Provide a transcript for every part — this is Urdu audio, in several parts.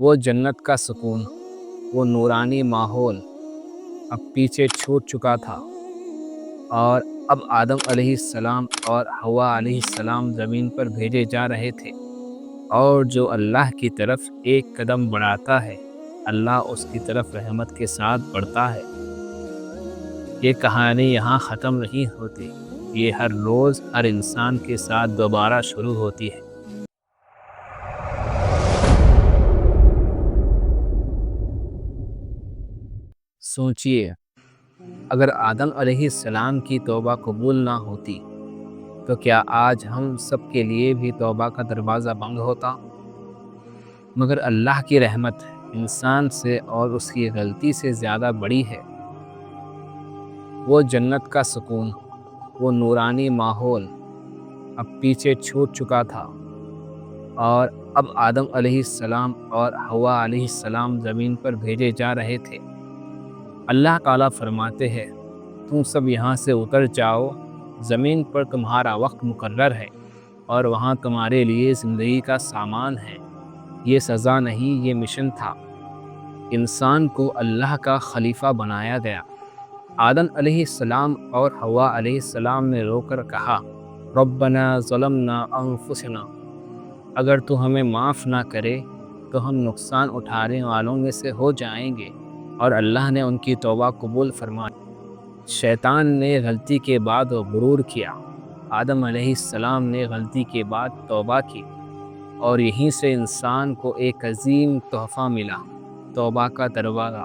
وہ جنت کا سکون، وہ نورانی ماحول اب پیچھے چھوٹ چکا تھا، اور اب آدم علیہ السلام اور حوا علیہ السلام زمین پر بھیجے جا رہے تھے، اور جو اللہ کی طرف ایک قدم بڑھاتا ہے اللہ اس کی طرف رحمت کے ساتھ بڑھتا ہے۔ یہ کہانی یہاں ختم نہیں ہوتی، یہ ہر روز ہر انسان کے ساتھ دوبارہ شروع ہوتی ہے۔ سوچئے، اگر آدم علیہ السلام کی توبہ قبول نہ ہوتی تو کیا آج ہم سب کے لیے بھی توبہ کا دروازہ بند ہوتا؟ مگر اللہ کی رحمت انسان سے اور اس کی غلطی سے زیادہ بڑی ہے۔ وہ جنت کا سکون، وہ نورانی ماحول اب پیچھے چھوٹ چکا تھا، اور اب آدم علیہ السلام اور حوا علیہ السلام زمین پر بھیجے جا رہے تھے۔ اللہ تعالیٰ فرماتے ہیں، تم سب یہاں سے اتر جاؤ، زمین پر تمہارا وقت مقرر ہے اور وہاں تمہارے لیے زندگی کا سامان ہے۔ یہ سزا نہیں، یہ مشن تھا۔ انسان کو اللہ کا خلیفہ بنایا گیا۔ آدم علیہ السلام اور حوا علیہ السلام نے رو کر کہا، ربنا ظلمنا انفسنا، اگر تو ہمیں معاف نہ کرے تو ہم نقصان اٹھانے والوں میں سے ہو جائیں گے، اور اللہ نے ان کی توبہ قبول فرمائی۔ شیطان نے غلطی کے بعد غرور کیا، آدم علیہ السلام نے غلطی کے بعد توبہ کی، اور یہیں سے انسان کو ایک عظیم تحفہ ملا، توبہ کا دروازہ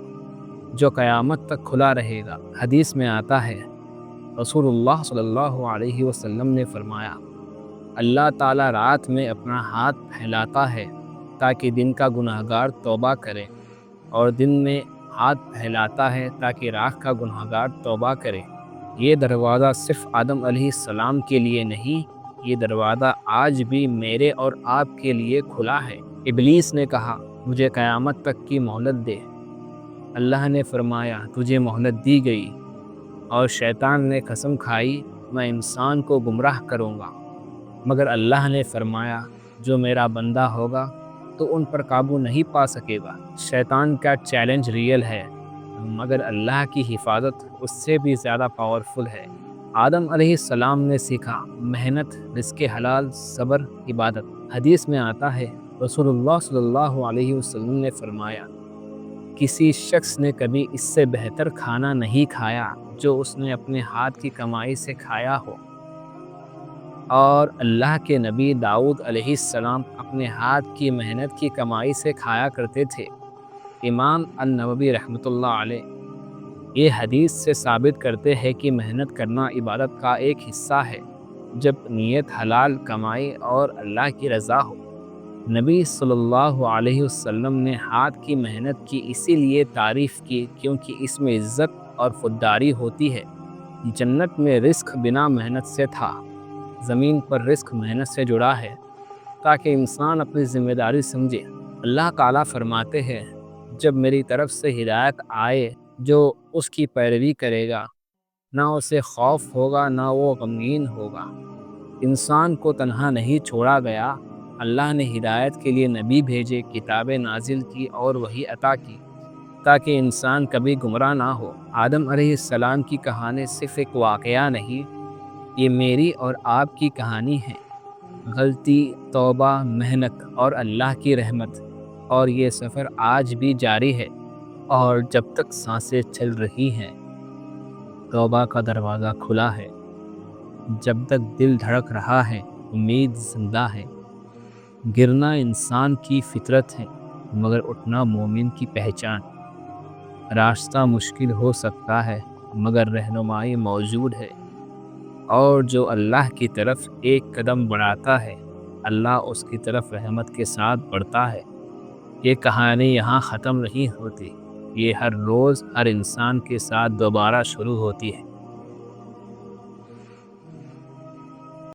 جو قیامت تک کھلا رہے گا۔ حدیث میں آتا ہے، رسول اللہ صلی اللہ علیہ وسلم نے فرمایا، اللہ تعالیٰ رات میں اپنا ہاتھ پھیلاتا ہے تاکہ دن کا گناہگار توبہ کرے، اور دن میں ہاتھ پھیلاتا ہے تاکہ رات کا گناہگار توبہ کرے۔ یہ دروازہ صرف آدم علیہ السلام کے لیے نہیں، یہ دروازہ آج بھی میرے اور آپ کے لیے کھلا ہے۔ ابلیس نے کہا، مجھے قیامت تک کی مہلت دے۔ اللہ نے فرمایا، تجھے مہلت دی گئی، اور شیطان نے قسم کھائی، میں انسان کو گمراہ کروں گا، مگر اللہ نے فرمایا، جو میرا بندہ ہوگا تو ان پر قابو نہیں پا سکے گا۔ شیطان کا چیلنج ریئل ہے، مگر اللہ کی حفاظت اس سے بھی زیادہ پاورفل ہے۔ آدم علیہ السلام نے سیکھا، محنت، رزق حلال، صبر، عبادت۔ حدیث میں آتا ہے، رسول اللہ صلی اللہ علیہ وسلم نے فرمایا، کسی شخص نے کبھی اس سے بہتر کھانا نہیں کھایا جو اس نے اپنے ہاتھ کی کمائی سے کھایا ہو۔ اور اللہ کے نبی داؤد علیہ السلام اپنے ہاتھ کی محنت کی کمائی سے کھایا کرتے تھے۔ امام النووی رحمۃ اللہ علیہ یہ حدیث سے ثابت کرتے ہیں کہ محنت کرنا عبادت کا ایک حصہ ہے، جب نیت حلال کمائی اور اللہ کی رضا ہو۔ نبی صلی اللہ علیہ وسلم نے ہاتھ کی محنت کی اسی لیے تعریف کی کیونکہ اس میں عزت اور خودداری ہوتی ہے۔ جنت میں رزق بنا محنت سے تھا، زمین پر رزق محنت سے جڑا ہے، تاکہ انسان اپنی ذمہ داری سمجھے۔ اللہ تعالیٰ فرماتے ہیں، جب میری طرف سے ہدایت آئے جو اس کی پیروی کرے گا، نہ اسے خوف ہوگا نہ وہ غمگین ہوگا۔ انسان کو تنہا نہیں چھوڑا گیا، اللہ نے ہدایت کے لیے نبی بھیجے، کتابیں نازل کی اور وحی عطا کی، تاکہ انسان کبھی گمراہ نہ ہو۔ آدم علیہ السلام کی کہانی صرف ایک واقعہ نہیں، یہ میری اور آپ کی کہانی ہے۔ غلطی، توبہ، محنت اور اللہ کی رحمت، اور یہ سفر آج بھی جاری ہے، اور جب تک سانسیں چل رہی ہیں توبہ کا دروازہ کھلا ہے۔ جب تک دل دھڑک رہا ہے امید زندہ ہے۔ گرنا انسان کی فطرت ہے، مگر اٹھنا مومن کی پہچان۔ راستہ مشکل ہو سکتا ہے، مگر رہنمائی موجود ہے، اور جو اللہ کی طرف ایک قدم بڑھاتا ہے اللہ اس کی طرف رحمت کے ساتھ بڑھتا ہے۔ یہ کہانی یہاں ختم نہیں ہوتی، یہ ہر روز ہر انسان کے ساتھ دوبارہ شروع ہوتی ہے۔